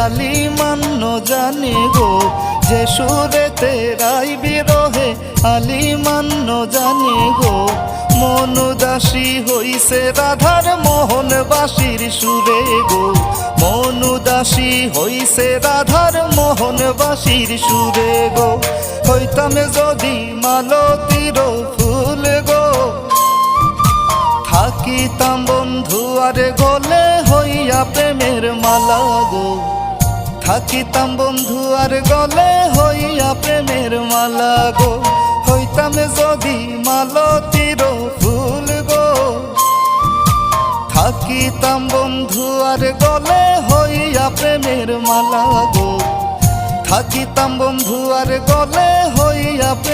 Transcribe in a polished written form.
আলি মান্য জানি গো, যে সুরেতে রাই বিরহে আলি মান্য জানি গো। মন উদাসী হইছে রাধার মোহনবাসীর সুরে গো, মন উদাসী হইছে রাধার মোহনবাসীর সুরে গো। হইতাম যদি মালতীর ফুল গো, থাকিতাম বন্ধু আর গলে হইয়া প্রেমের মালা গো। থাকিতাম বন্ধু আর গলে হইয়া প্রেমের মালা গো। হইতাম যদি মালতীর ফুল গো, থাকিতাম বন্ধু আর গলে হইয়া প্রেমের মালা গো। থাকিতাম বন্ধু আর গলে হইয়া প্রেম